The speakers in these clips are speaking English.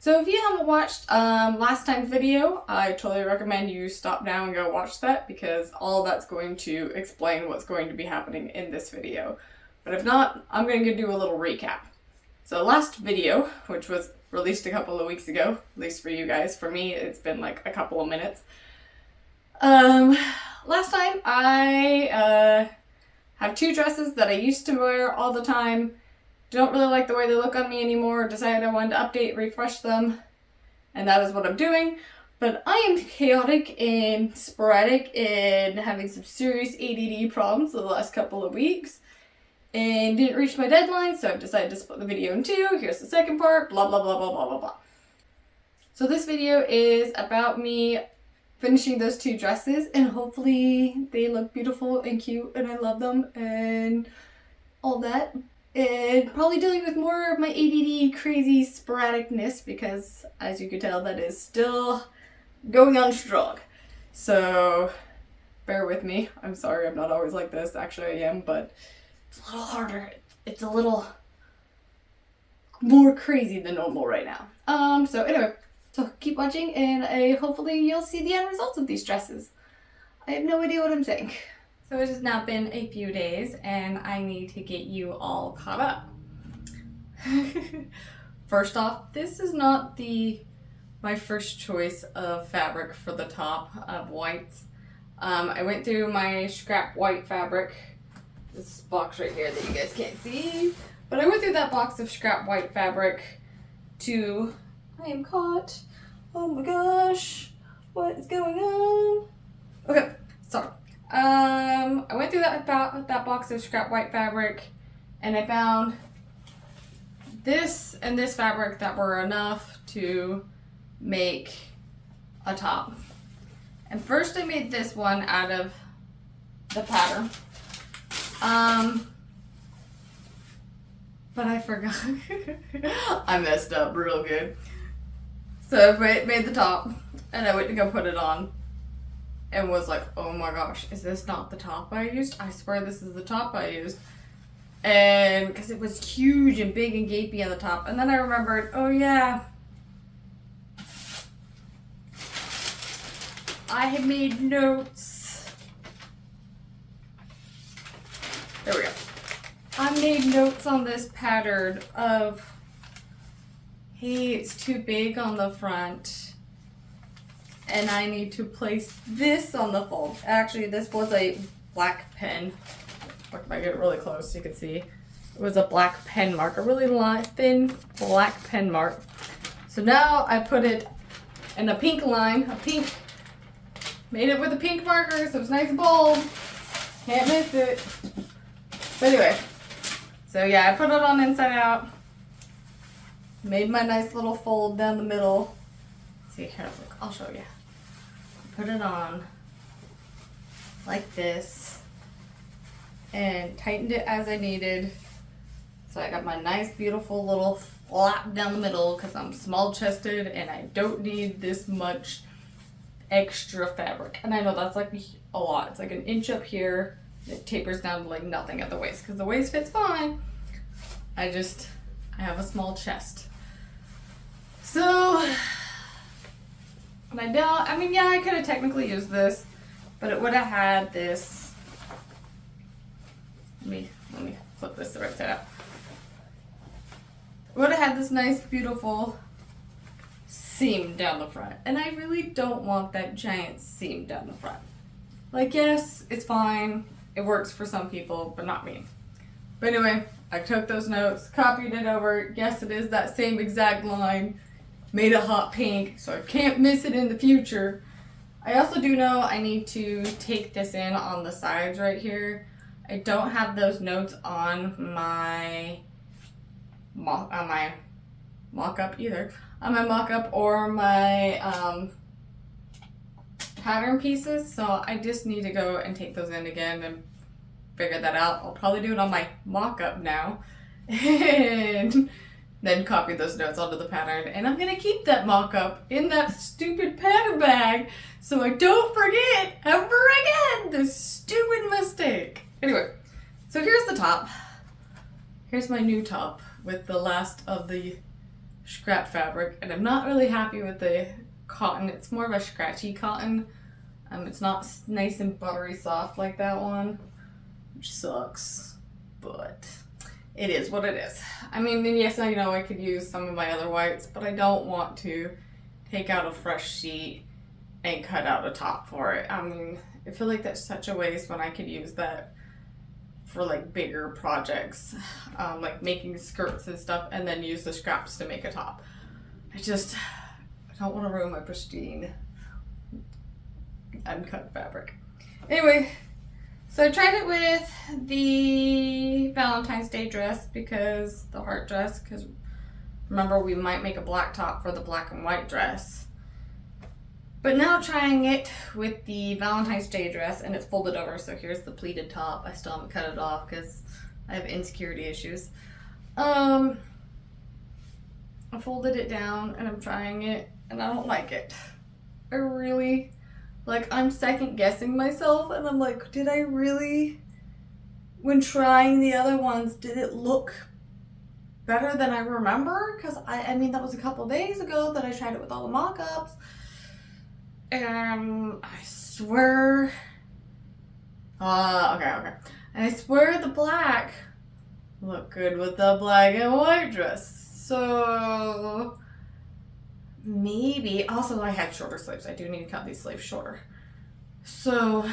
So if you haven't watched last time's video, I totally recommend you stop now and go watch that because all that's going to explain what's going to be happening in this video. But if not, I'm going to do a little recap. So last video, which was released a couple of weeks ago, at least for you guys, for me it's been like a couple of minutes. Last time I have two dresses that I used to wear all the time. Don't really like the way they look on me anymore. Decided I wanted to update, refresh them, and that is what I'm doing. But I am chaotic and sporadic and having some serious ADD problems the last couple of weeks and didn't reach my deadline, so I've decided to split the video in two. Here's the second part, blah blah blah blah blah blah blah. So this video is about me finishing those two dresses, and hopefully they look beautiful and cute and I love them and all that. And probably dealing with more of my ADD crazy sporadicness because, as you can tell, that is still going on strong. So bear with me. I'm sorry, I'm not always like this. Actually I am, but it's a little harder. It's a little more crazy than normal right now. So anyway, so keep watching and hopefully you'll see the end results of these dresses. I have no idea what I'm saying. So it has now been a few days and I need to get you all caught up. First off, this is not my first choice of fabric for the top of whites. I went through my scrap white fabric, this box right here that you guys can't see, but I went through that box of scrap white fabric to, I am caught, oh my gosh, what is going on? Okay, sorry. I went through that box of scrap white fabric and I found this and this fabric that were enough to make a top. And first I made this one out of the pattern. But I forgot. I messed up real good. So I made the top and I went to go put it on. And was like, oh my gosh, is this not the top I used? I swear this is the top I used. And because it was huge and big and gapey on the top. And then I remembered, oh yeah, I had made notes. There we go. I made notes on this pattern of, hey, it's too big on the front. And I need to place this on the fold. Actually, this was a black pen. If I get it really close, you can see. It was a black pen mark, a really thin black pen mark. So now I put it in a pink line, made it with a pink marker, so it's nice and bold. Can't miss it. But anyway, so yeah, I put it on inside out. Made my nice little fold down the middle. See, here, look, I'll show you. Put it on like this and tightened it as I needed. So I got my nice beautiful little flap down the middle because I'm small chested and I don't need this much extra fabric. And I know that's like a lot. It's like an inch up here. It tapers down to like nothing at the waist because the waist fits fine. I have a small chest. So I mean, yeah, I could have technically used this, but it would have had this. Let me flip this the right side up. It would have had this nice, beautiful seam down the front, and I really don't want that giant seam down the front. Like, yes, it's fine. It works for some people, but not me. But anyway, I took those notes, copied it over. Yes, it is that same exact line. Made it hot pink, so I can't miss it in the future. I also do know I need to take this in on the sides right here. I don't have those notes on my mock-up either. On my mock-up or my pattern pieces, so I just need to go and take those in again and figure that out. I'll probably do it on my mock-up now. And then copy those notes onto the pattern, and I'm gonna keep that mock-up in that stupid pattern bag so I don't forget ever again this stupid mistake. Anyway, so here's the top. Here's my new top with the last of the scrap fabric, and I'm not really happy with the cotton. It's more of a scratchy cotton. It's not nice and buttery soft like that one, which sucks, but it is what it is. I mean, yes, I know I could use some of my other whites, but I don't want to take out a fresh sheet and cut out a top for it. I mean, I feel like that's such a waste when I could use that for like bigger projects, like making skirts and stuff, and then use the scraps to make a top. I don't want to ruin my pristine uncut fabric. Anyway, so I tried it with the Valentine's Day dress, because the heart dress, because remember we might make a black top for the black and white dress. But now trying it with the Valentine's Day dress, and it's folded over, so here's the pleated top. I still haven't cut it off because I have insecurity issues. I folded it down and I'm trying it, and I don't like it. I really, I'm second guessing myself, and I'm like, did I really, when trying the other ones, did it look better than I remember? Because I mean, that was a couple days ago that I tried it with all the mock-ups. And I swear, okay. And I swear the black looked good with the black and white dress. So maybe, also I had shorter sleeves. I do need to cut these sleeves shorter. So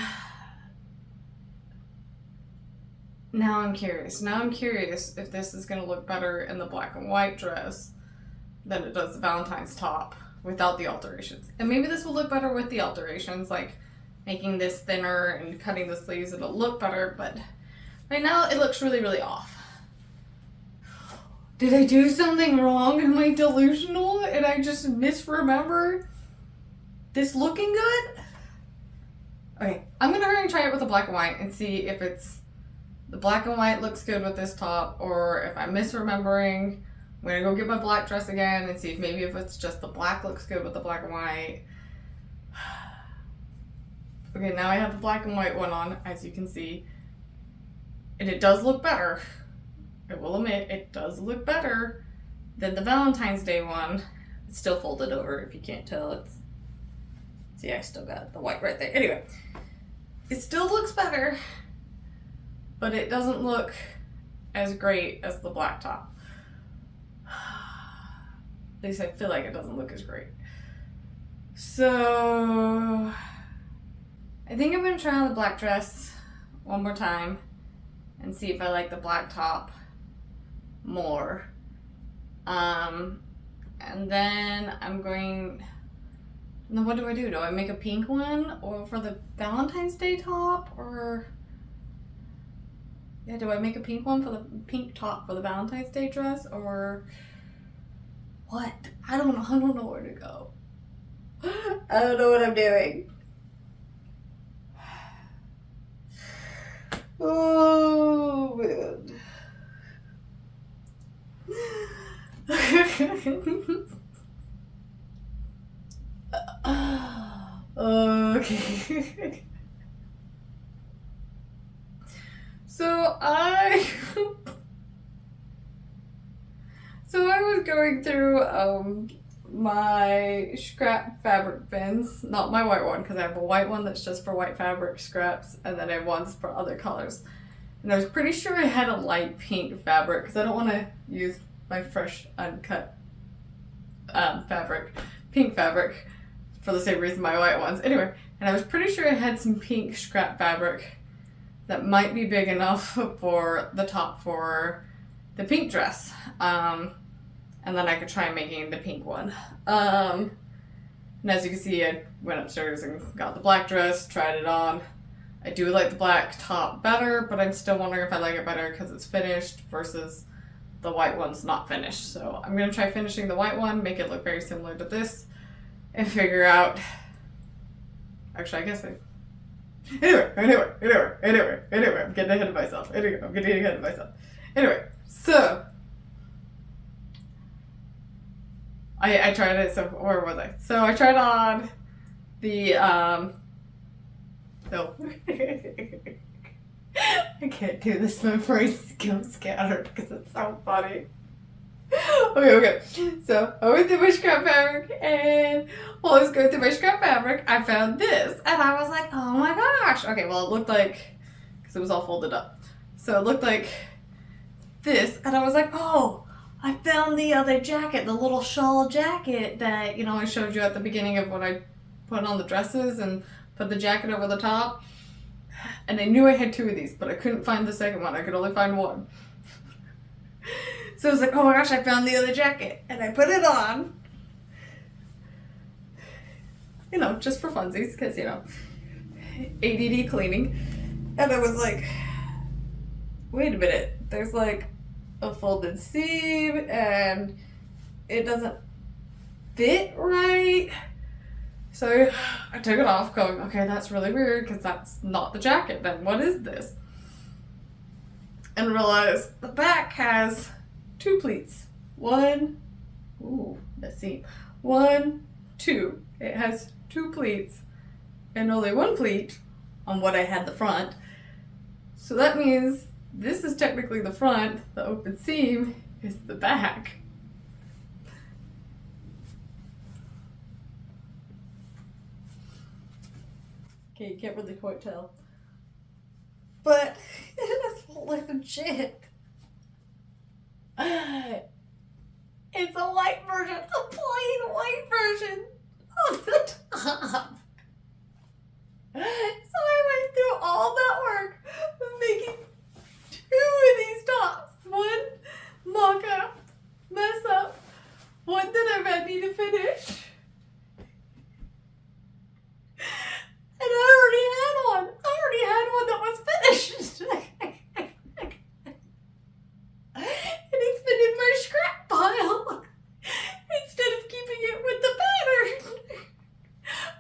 now I'm curious. If this is going to look better in the black and white dress than it does the Valentine's top without the alterations. And maybe this will look better with the alterations, like making this thinner and cutting the sleeves. It'll look better, but right now it looks really, really off. Did I do something wrong? Am I delusional and I just misremember this looking good? Okay, I'm gonna hurry and try it with the black and white and see if the black and white looks good with this top, or if I'm misremembering. I'm gonna go get my black dress again and see if it's just the black looks good with the black and white. Okay, now I have the black and white one on, as you can see. And it does look better. I will admit, it does look better than the Valentine's Day one. It's still folded over, if you can't tell. See, I still got the white right there. Anyway, it still looks better, but it doesn't look as great as the black top. At least I feel like it doesn't look as great. So I think I'm going to try on the black dress one more time and see if I like the black top more. And then what do I do? Do I make a pink one or for the Valentine's Day top, or do I make a pink one for the pink top for the Valentine's Day dress, or what? I don't know where to go. I don't know what I'm doing. Oh, man. Okay. So I was going through my scrap fabric bins, not my white one, because I have a white one that's just for white fabric scraps, and then I have ones for other colors. And I was pretty sure I had a light pink fabric, because I don't want to use my fresh uncut pink fabric, for the same reason my white ones. Anyway, and I was pretty sure I had some pink scrap fabric that might be big enough for the top for the pink dress. And then I could try making the pink one. And as you can see, I went upstairs and got the black dress, tried it on. I do like the black top better, but I'm still wondering if I like it better because it's finished versus the white one's not finished. So I'm going to try finishing the white one, make it look very similar to this, and figure out... Actually, I guess Anyway, I'm getting ahead of myself. Anyway, so... I tried it, so where was I? So I tried on the, no. I can't do this, my brain's still scattered because it's so funny. Okay. So I went through my scrap fabric, and while I was going through my scrap fabric, I found this, and I was like, oh my gosh. Okay, well, it looked like, because it was all folded up, so it looked like this, and I was like, oh, I found the other jacket, the little shawl jacket that, I showed you at the beginning of when I put on the dresses and put the jacket over the top. And I knew I had 2 of these, but I couldn't find the second one. I could only find one. So I was like, oh my gosh, I found the other jacket. And I put it on. Just for funsies, because, ADD cleaning. And I was like, wait a minute. There's like a folded seam and it doesn't fit right. So I took it off going, okay, that's really weird because that's not the jacket. Then what is this? And realized the back has 2 pleats. 1, let's see. 1, 2. It has 2 pleats and only 1 pleat on what I had the front. So that means this is technically the front, the open seam is the back. Okay, you can't really quite tell. But it is legit. It's a white version, a plain white version of the top. So I went through all that work of making 2 of these tops. 1 mock-up, mess up, 1 that I'm ready to finish. And I already had one that was finished. And it's been in my scrap pile instead of keeping it with the pattern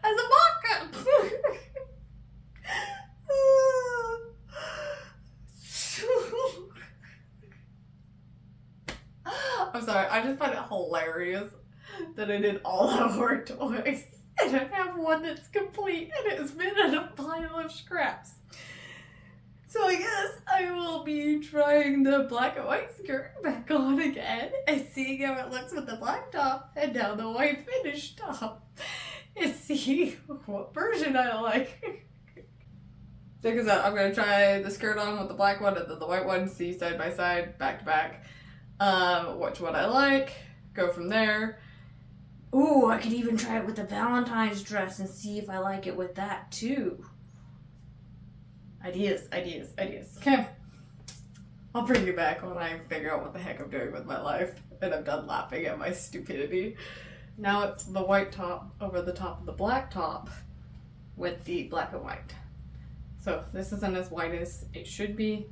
as a mock-up. I'm sorry, I just find it hilarious that I did all that work twice. And I have one that's complete and it's been in a pile of scraps. So I guess I will be trying the black and white skirt back on again and seeing how it looks with the black top and now the white finished top. And see what version I like. Check this out. I'm going to try the skirt on with the black one and then the white one. See side by side, back to back. Which one I like. Go from there. Ooh, I could even try it with the Valentine's dress and see if I like it with that too. Ideas. Okay. I'll bring you back when I figure out what the heck I'm doing with my life and I'm done laughing at my stupidity. Now it's the white top over the top of the black top with the black and white. So this isn't as white as it should be.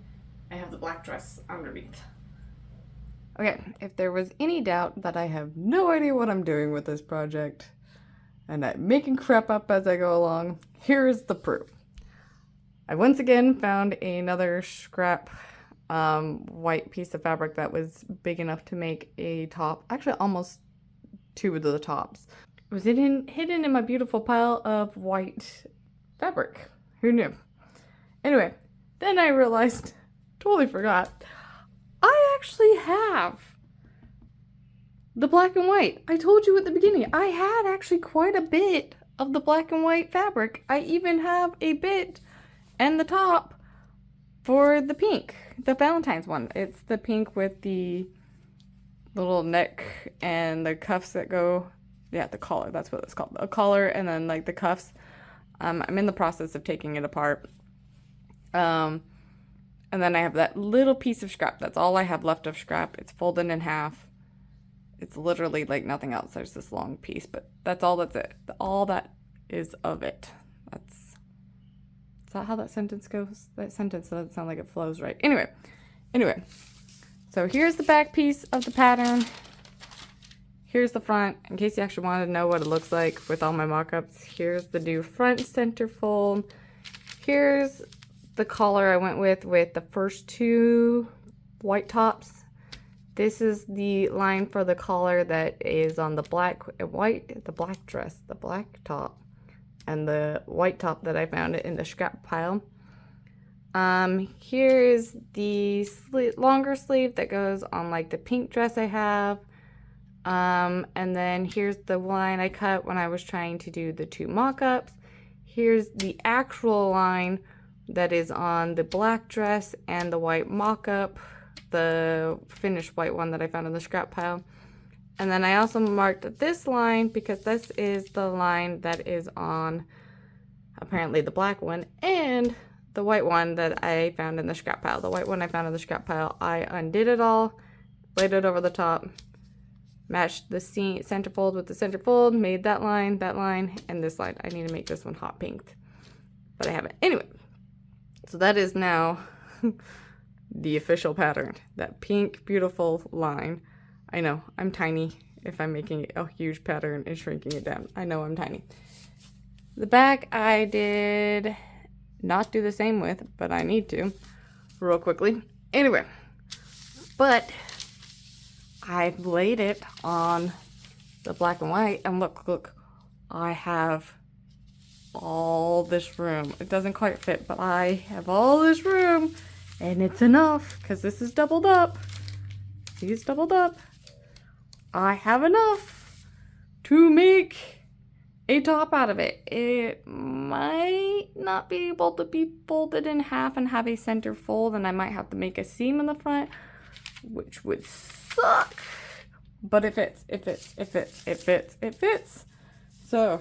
I have the black dress underneath. Okay, if there was any doubt that I have no idea what I'm doing with this project and I'm making crap up as I go along, here's the proof. I once again found another scrap white piece of fabric that was big enough to make a top, actually almost 2 of the tops. It was hidden in my beautiful pile of white fabric. Who knew? Anyway, then I realized, totally forgot, I actually have the black and white. I told you at the beginning, I had actually quite a bit of the black and white fabric. I even have a bit and the top for the pink, the Valentine's one. It's the pink with the little neck and the cuffs that go, yeah, the collar, that's what it's called. A collar and then like the cuffs. I'm in the process of taking it apart. And then I have that little piece of scrap. That's all I have left of scrap. It's folded in half. It's literally like nothing else. There's this long piece, but that's all that's it. All that is of it. Is that how that sentence goes? That sentence doesn't sound like it flows right. Anyway. So here's the back piece of the pattern. Here's the front, in case you actually wanted to know what it looks like with all my mock-ups. Here's the new front center fold. Here's the collar I went with the first 2 white tops. This is the line for the collar that is on the black dress, the black top, and the white top that I found in the scrap pile. Here's the longer sleeve that goes on like the pink dress I have. And then here's the line I cut when I was trying to do the 2 mock-ups. Here's the actual line that is on the black dress and the white mock-up, the finished white one that I found in the scrap pile. And then I also marked this line because this is the line that is on apparently the black one and the white one that I found in the scrap pile. The white one I found in the scrap pile, I undid it all, laid it over the top, matched the centerfold with the centerfold, made that line, and this line. I need to make this one hot pink, but I haven't. Anyway, so that is now the official pattern. That pink, beautiful line. I know, I'm tiny if I'm making a huge pattern and shrinking it down. I know I'm tiny. The back I did not do the same with, but I need to real quickly. Anyway, but I've laid it on the black and white, and look, I have all this room. It doesn't quite fit, but I have all this room, and it's enough because this is doubled up. See, it's doubled up. I have enough to make a top out of it. It might not be able to be folded in half and have a center fold, and I might have to make a seam in the front, which would suck. But it fits, it fits, it fits, it fits, it fits. So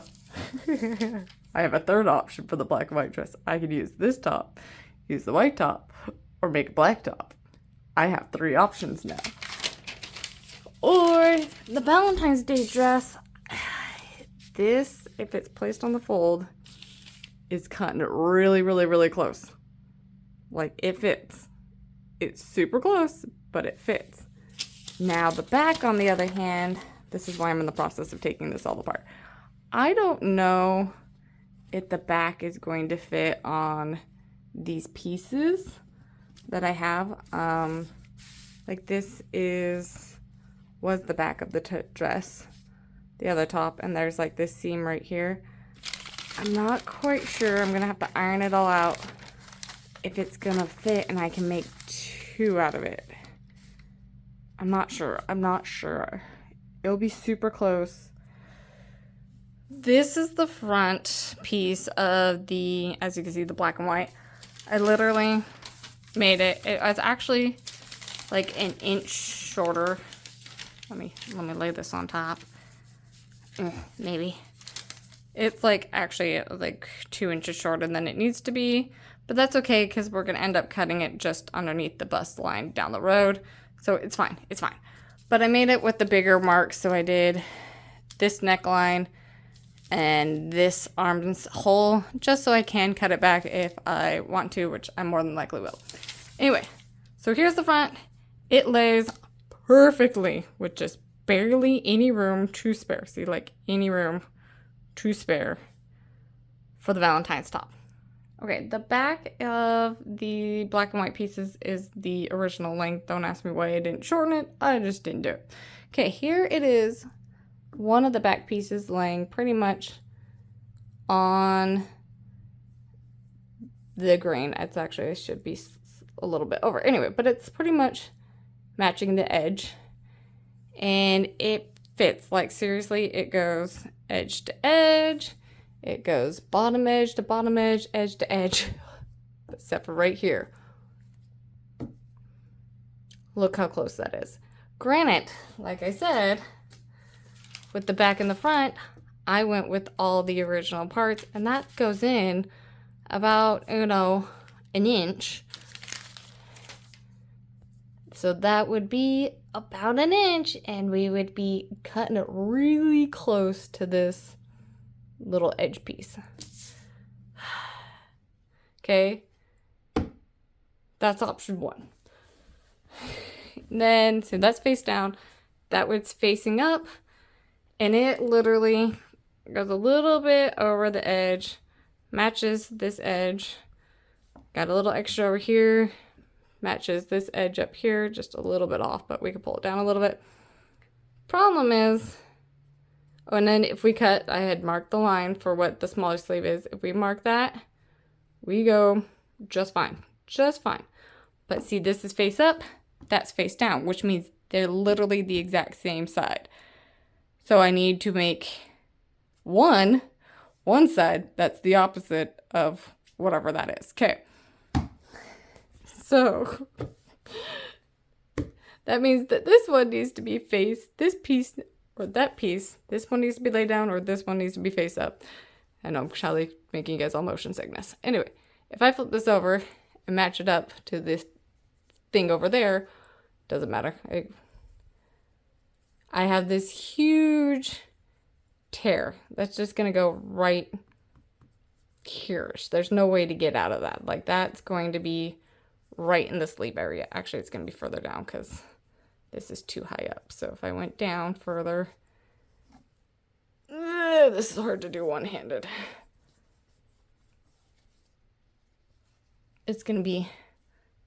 I have a third option for the black and white dress. I could use this top, use the white top, or make a black top. I have 3 options now. Or the Valentine's Day dress. This, if it's placed on the fold, is cutting it really, really, really close. Like, it fits. It's super close, but it fits. Now, the back, on the other hand, this is why I'm in the process of taking this all apart. I don't know if the back is going to fit on these pieces that I have. Like, this was the back of the dress, the other top, and there's like this seam right here. I'm not quite sure. I'm gonna have to iron it all out if it's gonna fit and I can make 2 out of it. I'm not sure. It'll be super close. This is the front piece of the, as you can see, the black and white. I literally made it. It was actually like an inch shorter. Let me lay this on top. Maybe. It's like actually like 2 inches shorter than it needs to be, but that's okay because we're gonna end up cutting it just underneath the bust line down the road. So it's fine, it's fine. But I made it with the bigger marks, so I did this neckline and this armhole just so I can cut it back if I want to, which I more than likely will. Anyway, so here's the front. It lays perfectly with just barely any room to spare. See, like any room to spare for the Valentine's top. Okay, the back of the black and white pieces is the original length. Don't ask me why I didn't shorten it. I just didn't do it. Okay, here it is. One of the back pieces laying pretty much on the grain. It's actually, it should be a little bit over. Anyway, but it's pretty much matching the edge. And it fits. Like, seriously, it goes edge to edge. It goes bottom edge to bottom edge, edge to edge. Except for right here. Look how close that is. Granted, like I said, with the back and the front, I went with all the original parts, and that goes in about, an inch. So that would be about an inch, and we would be cutting it really close to this little edge piece. Okay, that's option 1. Then, so that's face down, that was facing up, and it literally goes a little bit over the edge, matches this edge, got a little extra over here, matches this edge up here, just a little bit off, but we can pull it down a little bit. Problem is, and then if we cut, I had marked the line for what the smaller sleeve is. If we mark that, we go just fine. just fine. But see, this is face up, that's face down, which means they're literally the exact same side. So I need to make one side that's the opposite of whatever that is. Okay. So that means that this one needs to be face, this piece or that piece, this one needs to be laid down, or this one needs to be face up. I know I'm probably making you guys all motion sickness. Anyway, if I flip this over and match it up to this thing over there, doesn't matter. I have this huge tear that's just going to go right here. There's no way to get out of that. Like, that's going to be right in the sleeve area. Actually, it's going to be further down because this is too high up. So if I went down further, this is hard to do one-handed. It's going to be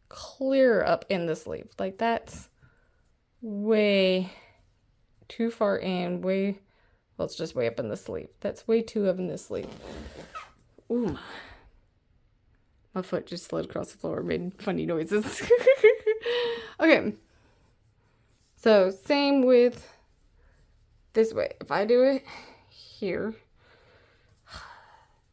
clear up in the sleeve. Like, that's way too far in, well, it's just way up in the sleeve. That's way too up in the sleeve. Ooh, my foot just slid across the floor, made funny noises. Okay, so same with this way. If I do it here,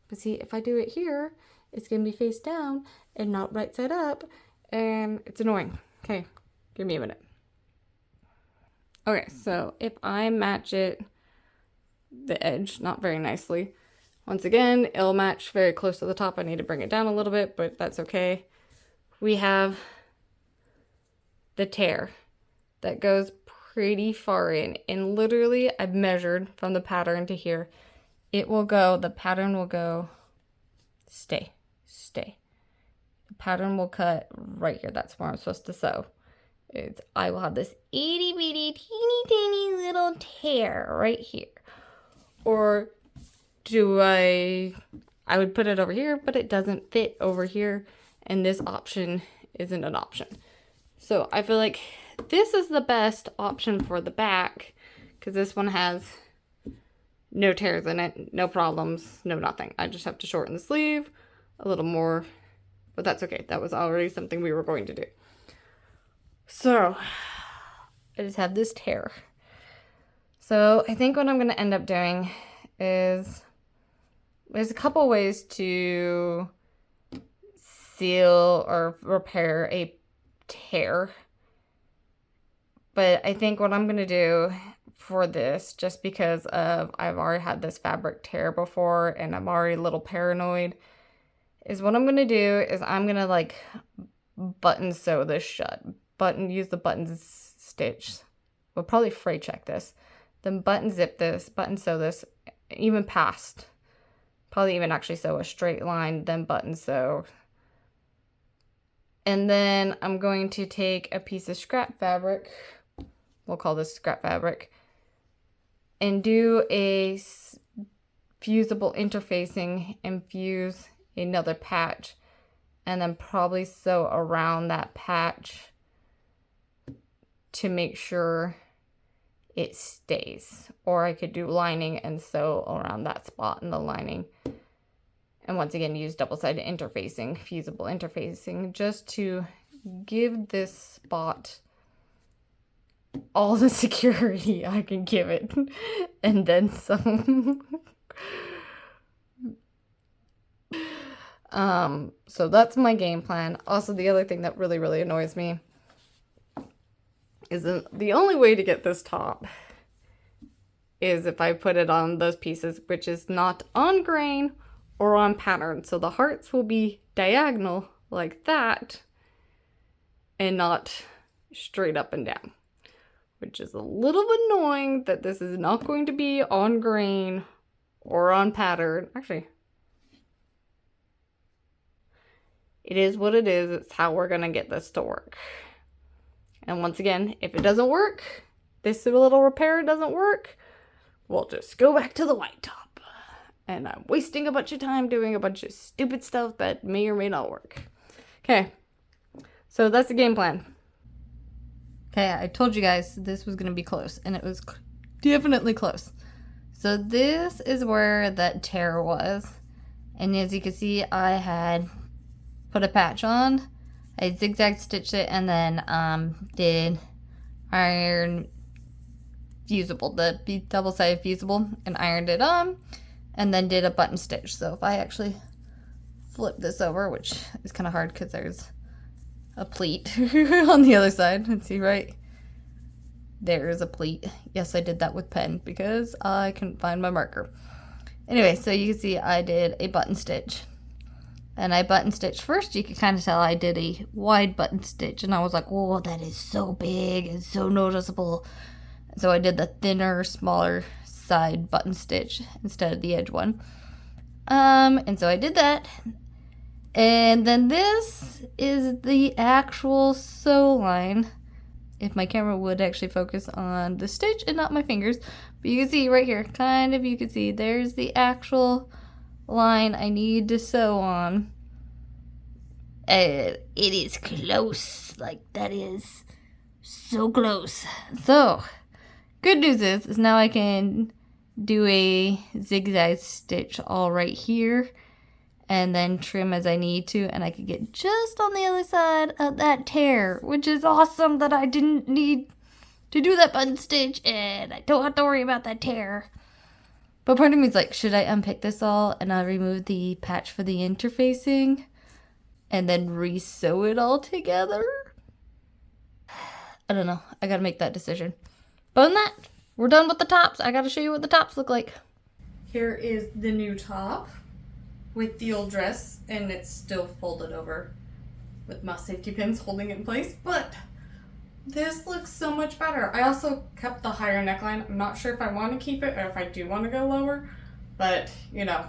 but see, if I do it here, it's gonna be face down and not right side up, and it's annoying. Okay, give me a minute. Okay, so if I match it, the edge, not very nicely. Once again, it'll match very close to the top. I need to bring it down a little bit, but that's okay. We have the tear that goes pretty far in. And literally, I've measured from the pattern to here. It will go, the pattern will go, stay. The pattern will cut right here. That's where I'm supposed to sew. I will have this itty bitty teeny tiny little tear right here. Or I would put it over here, but it doesn't fit over here, and this option isn't an option. So I feel like this is the best option for the back, because this one has no tears in it, no problems, no nothing. I just have to shorten the sleeve a little more, but that's okay. That was already something we were going to do. So I just have this tear. So I think what I'm going to end up doing is, there's a couple ways to seal or repair a tear. But I think what I'm going to do for this, just because of I've already had this fabric tear before and I'm already a little paranoid, is what I'm going to do is I'm going to like button sew this shut. Use the button stitch. We'll probably fray check this. Then button zip this, button sew this, even past. Probably even actually sew a straight line, then button sew. And then I'm going to take a piece of scrap fabric, we'll call this scrap fabric, and do a fusible interfacing and fuse another patch, and then probably sew around that patch to make sure it stays. Or I could do lining and sew around that spot in the lining. And once again, use double-sided interfacing, fusible interfacing, just to give this spot all the security I can give it. And then some. So that's my game plan. Also, the other thing that really, really annoys me is the only way to get this top is if I put it on those pieces, which is not on grain or on pattern. So the hearts will be diagonal like that and not straight up and down, which is a little annoying that this is not going to be on grain or on pattern. Actually, it is what it is. It's how we're going to get this to work. And once again, if it doesn't work, this little repair doesn't work, we'll just go back to the white top. And I'm wasting a bunch of time doing a bunch of stupid stuff that may or may not work. Okay, so that's the game plan. Okay, I told you guys this was going to be close, and it was definitely close. So this is where that tear was. And as you can see, I had put a patch on, I zigzag stitched it and then did iron fusible, the double-sided fusible, and ironed it on, and then did a button stitch. So if I actually flip this over, which is kind of hard because there's a pleat on the other side. Let's see, right there is a pleat. Yes, I did that with pen because I couldn't find my marker. Anyway, so you can see I did a button stitch. And I button stitched first. You can kind of tell I did a wide button stitch. And I was like, whoa, that is so big and so noticeable. So I did the thinner, smaller side button stitch instead of the edge one. And so I did that. And then this is the actual sew line. If my camera would actually focus on the stitch and not my fingers. But you can see right here, kind of, you can see there's the actual line I need to sew on. It is close. Like, that is so close. So, good news is now I can do a zigzag stitch all right here. And then trim as I need to, and I could get just on the other side of that tear, which is awesome that I didn't need to do that button stitch, and I don't have to worry about that tear. But part of me is like, should I unpick this all and I'll remove the patch for the interfacing and then re-sew it all together? I don't know. I gotta make that decision. But other than that, we're done with the tops. I gotta show you what the tops look like. Here is the new top with the old dress, and it's still folded over with my safety pins holding it in place, but this looks so much better. I also kept the higher neckline. I'm not sure if I want to keep it or if I do want to go lower, but you know,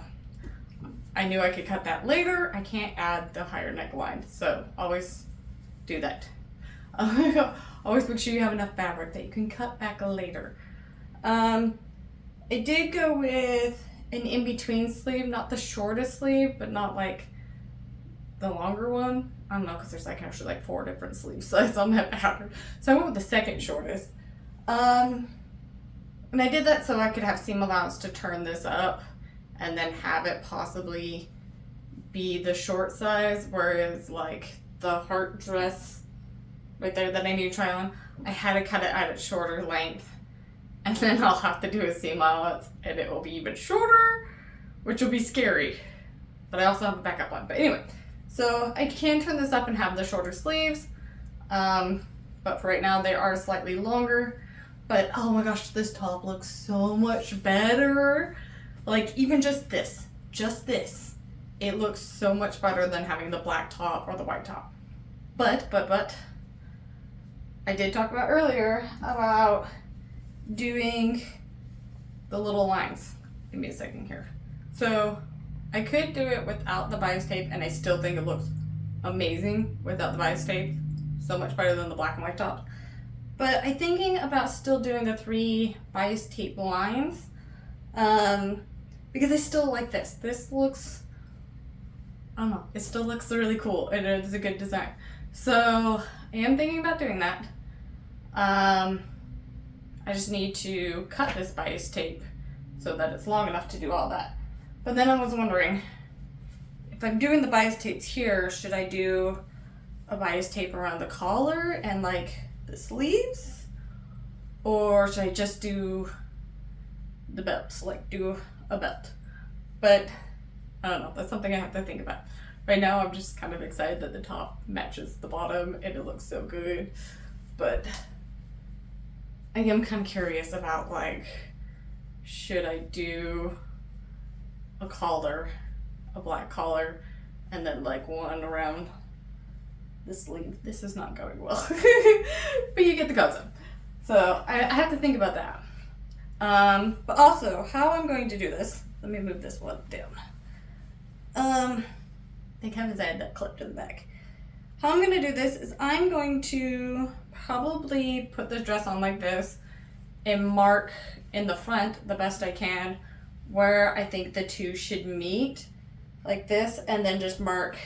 I knew I could cut that later. I can't add the higher neckline, so always do that. Always make sure you have enough fabric that you can cut back later. I did go with an in-between sleeve, not the shortest sleeve, but not like the longer one. I don't know, because there's like actually like 4 different sleeve sizes on that pattern. So I went with the second shortest. And I did that so I could have seam allowance to turn this up and then have it possibly be the short size, whereas like the heart dress right there that I need to try on, I had to cut it at a shorter length. And then I'll have to do a seam allowance and it will be even shorter, which will be scary. But I also have a backup one. But anyway, so I can turn this up and have the shorter sleeves. But for right now, they are slightly longer. But oh my gosh, this top looks so much better. Like even just this, it looks so much better than having the black top or the white top. But, I did talk about earlier about doing the little lines. Give me a second here. So I could do it without the bias tape, and I still think it looks amazing without the bias tape. So much better than the black and white top. But I'm thinking about still doing the 3 bias tape lines, because I still like this. This looks, I don't know, it still looks really cool, and it is a good design. So I am thinking about doing that. I just need to cut this bias tape so that it's long enough to do all that. But then I was wondering, if I'm doing the bias tapes here, should I do a bias tape around the collar and like the sleeves? Or should I just do the belts, like do a belt? But I don't know, that's something I have to think about. Right now I'm just kind of excited that the top matches the bottom and it looks so good. But I am kind of curious about like, should I do a collar, a black collar, and then like one around the sleeve? This is not going well, but you get the concept. So I have to think about that. But also how I'm going to do this, let me move this one down. I think I haven't added that clip to the back. How I'm going to do this is I'm going to probably put this dress on like this and mark in the front the best I can where I think the two should meet, like this, and then just mark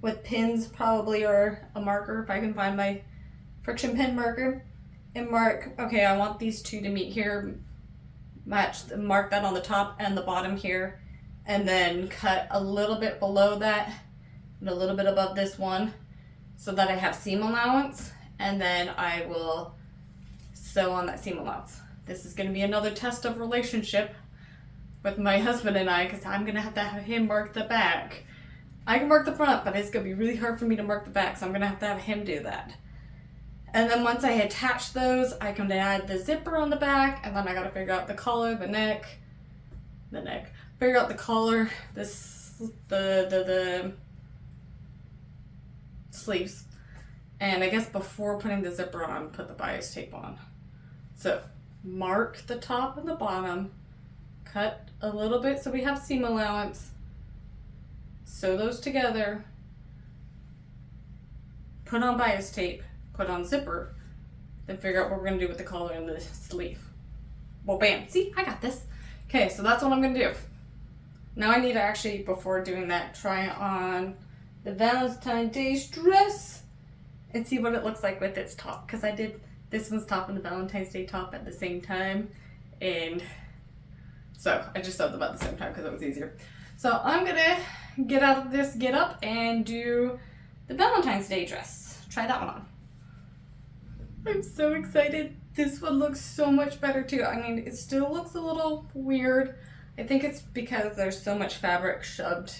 with pins probably, or a marker if I can find my friction pin marker, and mark, okay, I want these two to meet here, mark that on the top and the bottom here, and then cut a little bit below that and a little bit above this one, so that I have seam allowance, and then I will sew on that seam allowance. This is going to be another test of relationship with my husband and I, because I'm going to have him mark the back. I can mark the front, but it's going to be really hard for me to mark the back, so I'm going to have him do that. And then once I attach those, I can add the zipper on the back, and then I got to figure out the collar, the neck, figure out the collar, the sleeves. And I guess before putting the zipper on, put the bias tape on. So mark the top and the bottom, cut a little bit so we have seam allowance, sew those together, put on bias tape, put on zipper, then figure out what we're gonna do with the collar and the sleeve. Well, bam, see, I got this. Okay, so that's what I'm gonna do. Now I need to actually, before doing that, try on the Valentine's Day dress and see what it looks like with its top, because I did this one's top and the Valentine's Day top at the same time, and so I just sewed them at the same time because it was easier. So I'm gonna get out of this get up and do the Valentine's Day dress. Try that one on. I'm so excited. This one looks so much better too. I mean, it still looks a little weird. I think it's because there's so much fabric shoved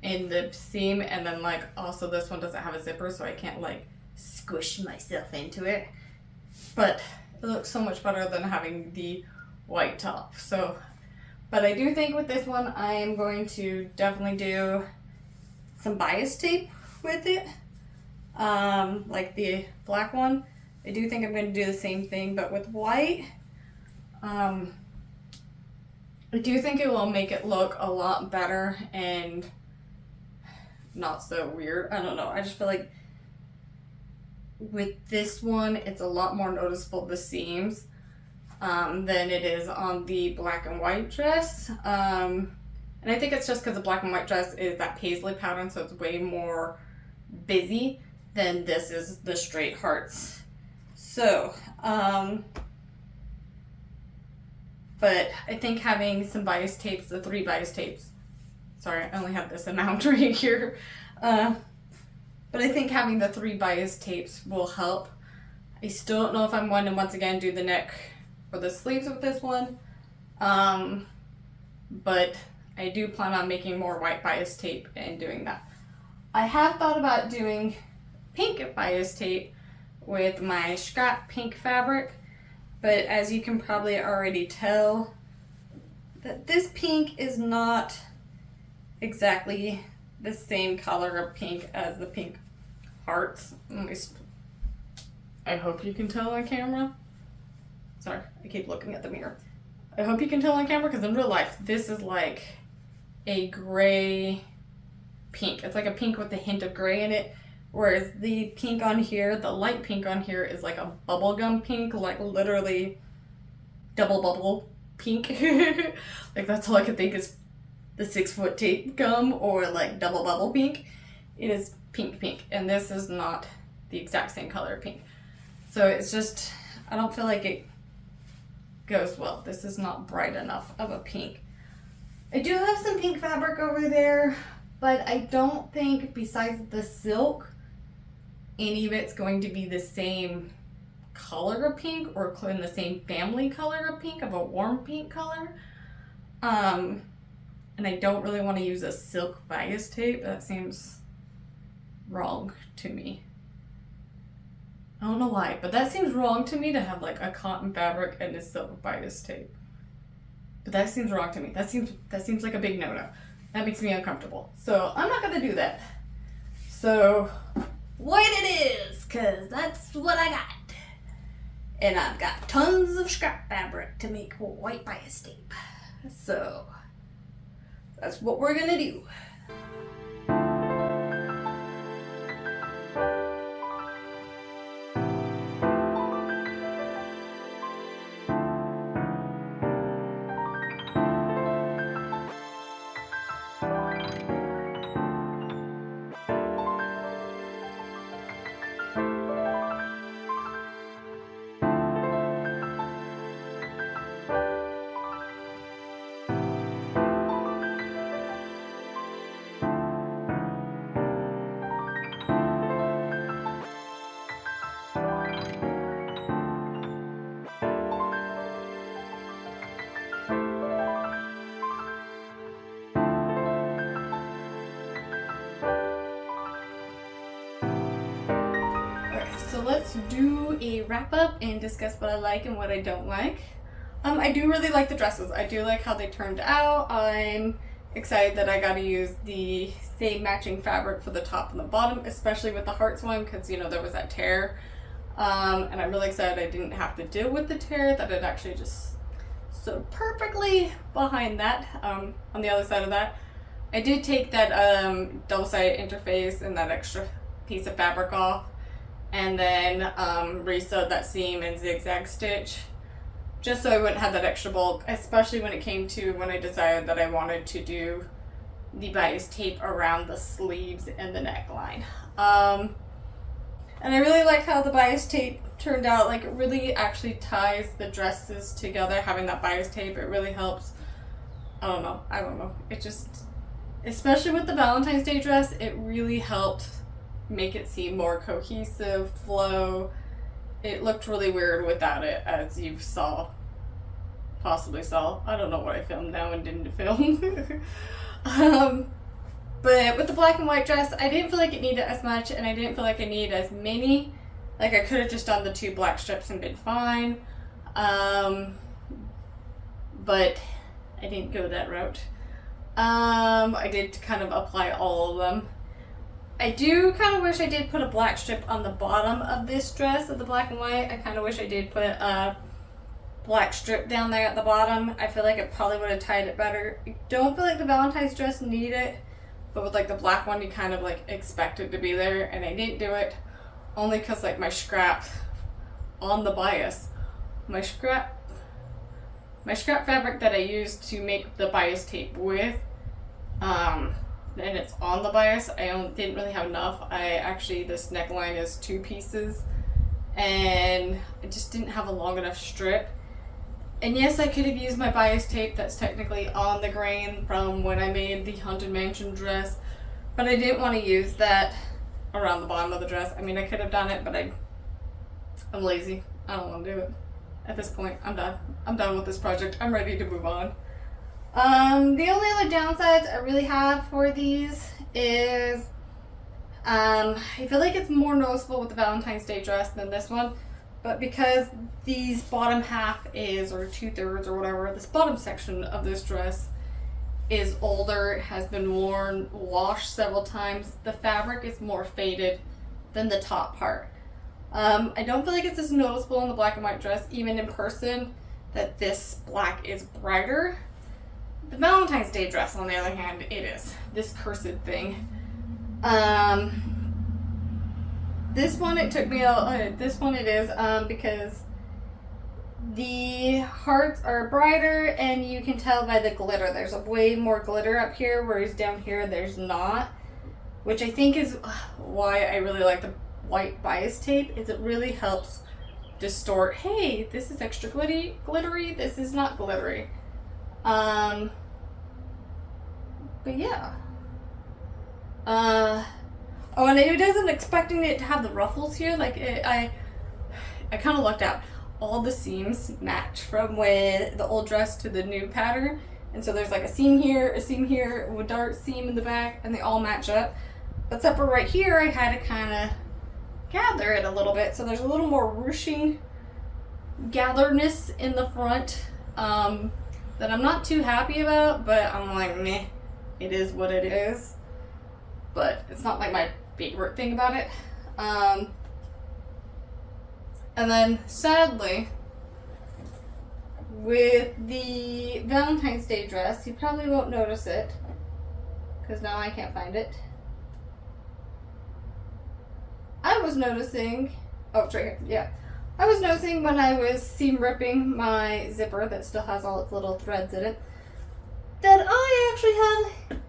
in the seam, and then like also this one doesn't have a zipper, so I can't like squish myself into it. But it looks so much better than having the white top. So, but I do think with this one, I am going to definitely do some bias tape with it, like the black one. I do think I'm going to do the same thing, but with white. I do think it will make it look a lot better and not so weird. I don't know. I just feel like with this one, it's a lot more noticeable, the seams, than it is on the black and white dress. And I think it's just because the black and white dress is that paisley pattern, so it's way more busy than this is the straight hearts. So, but I think having some bias tapes, the 3 bias tapes, sorry, I only have this amount right here, but I think having the 3 bias tapes will help. I still don't know if I'm going to once again do the neck or the sleeves with this one, but I do plan on making more white bias tape and doing that. I have thought about doing pink bias tape with my scrap pink fabric, but as you can probably already tell, that this pink is not exactly the same color of pink as the pink hearts. At least I hope you can tell on camera. Sorry, I keep looking at the mirror. I hope you can tell on camera, because in real life, this is like a gray pink. It's like a pink with a hint of gray in it. Whereas the pink on here, the light pink on here, is like a bubblegum pink, like literally double bubble pink. Like that's all I could think is the 6-foot tape gum, or like double bubble pink. It is pink. And this is not the exact same color of pink. So it's just, I don't feel like it goes well. This is not bright enough of a pink. I do have some pink fabric over there, but I don't think, besides the silk, any of it's going to be the same color of pink or in the same family color of pink, of a warm pink color. And I don't really want to use a silk bias tape. That seems wrong to me. I don't know why, but that seems wrong to me, to have like a cotton fabric and a silk bias tape. But that seems wrong to me. That seems like a big no-no. That makes me uncomfortable. So I'm not gonna do that. So white it is, cause that's what I got. And I've got tons of scrap fabric to make white bias tape. So that's what we're gonna do. let's do a wrap up and discuss what I like and what I don't like. I do really like the dresses. I do like how they turned out. I'm excited that I got to use the same matching fabric for the top and the bottom, especially with the hearts one, because you know there was that tear. And I'm really excited I didn't have to deal with the tear, that it actually just sewed perfectly behind that. On the other side of that, I did take that double-sided interface and that extra piece of fabric off, and then re-sewed that seam and zigzag stitch, just so I wouldn't have that extra bulk, especially when it came to when I decided that I wanted to do the bias tape around the sleeves and the neckline. And I really like how the bias tape turned out. Like, it really actually ties the dresses together, having that bias tape. It really helps. I don't know. It just, especially with the Valentine's Day dress, it really helped make it seem more cohesive, flow. It looked really weird without it, as you possibly saw. I don't know what I filmed now and didn't film. But with the black and white dress, I didn't feel like it needed as much, and I didn't feel like I needed as many. Like, I could have just done the 2 black strips and been fine. But I didn't go that route. I did kind of apply all of them. I do kind of wish I did put a black strip on the bottom of this dress, of the black and white. I kind of wish I did put a black strip down there at the bottom. I feel like it probably would have tied it better. I don't feel like the Valentine's dress needed it, but with like the black one, you kind of like expect it to be there, and I didn't do it only because like my scrap on the bias, my scrap fabric that I used to make the bias tape with, and it's on the bias. I didn't really have enough. This neckline is 2 pieces, and I just didn't have a long enough strip. And yes, I could have used my bias tape that's technically on the grain from when I made the Haunted Mansion dress, but I didn't want to use that around the bottom of the dress. I mean, I could have done it, but I'm lazy. I don't want to do it. At this point, I'm done. I'm done with this project. I'm ready to move on. The only other downsides I really have for these is I feel like it's more noticeable with the Valentine's Day dress than this one. But because these bottom half is, or 2/3 or whatever, this bottom section of this dress is older, has been worn, washed several times, the fabric is more faded than the top part. I don't feel like it's as noticeable in the black and white dress, even in person, that this black is brighter. The Valentine's Day dress, on the other hand, it is. This cursed thing. This one, it took me this one it is, because the hearts are brighter, and you can tell by the glitter. There's a way more glitter up here, whereas down here there's not, which I think is why I really like the white bias tape, is it really helps distort, hey, this is extra glittery, this is not glittery. But yeah. Oh, and I wasn't expecting it to have the ruffles here. Like, I kind of lucked out. All the seams match from when the old dress to the new pattern. And so there's like a seam here, a dark seam in the back, and they all match up. Except for right here, I had to kind of gather it a little bit. So there's a little more ruching gatherness in the front that I'm not too happy about, but I'm like, meh, it is what it is. But it's not like my favorite thing about it. And then sadly, with the Valentine's Day dress, you probably won't notice it because now I can't find it. I was noticing, oh, it's right here, yeah. I was noticing when I was seam ripping my zipper that still has all its little threads in it, that I actually had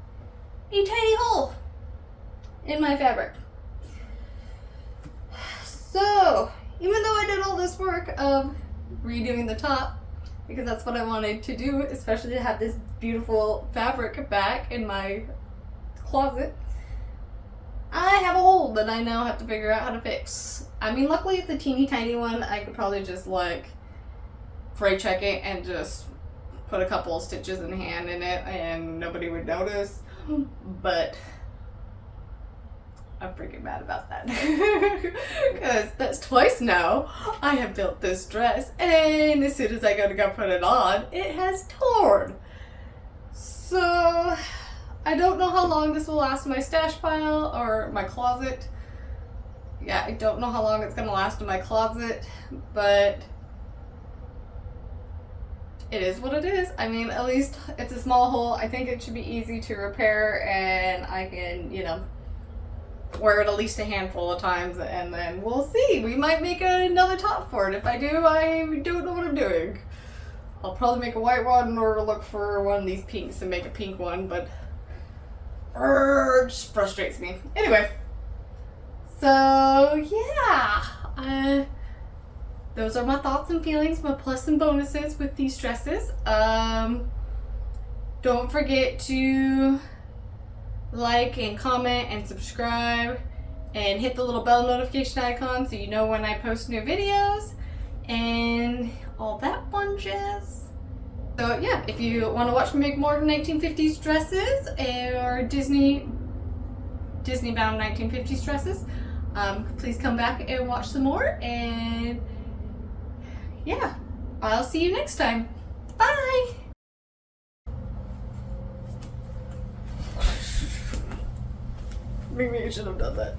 a tiny hole in my fabric. So, even though I did all this work of redoing the top, because that's what I wanted to do, especially to have this beautiful fabric back in my closet, I have a hole that I now have to figure out how to fix. I mean, luckily it's a teeny tiny one. I could probably just like fray check it and just put a couple of stitches in hand in it and nobody would notice. But I'm freaking mad about that. Because that's twice now I have built this dress, and as soon as I go to put it on, it has torn. So I don't know how long this will last in my stash pile or my closet. Yeah, I don't know how long it's gonna last in my closet, but it is what it is. I mean, at least it's a small hole. I think it should be easy to repair, and I can, you know, wear it at least a handful of times, and then we'll see. We might make another top for it. If I do, I don't know what I'm doing. I'll probably make a white one or look for one of these pinks and make a pink one, but it just frustrates me. Anyway, so yeah, those are my thoughts and feelings, my plus and bonuses with these dresses. Don't forget to like and comment and subscribe and hit the little bell notification icon so you know when I post new videos and all that fun jazz. So yeah, if you want to watch me make more 1950s dresses or Disney bound 1950s dresses, please come back and watch some more, and yeah, I'll see you next time. Bye! Maybe I should have done that.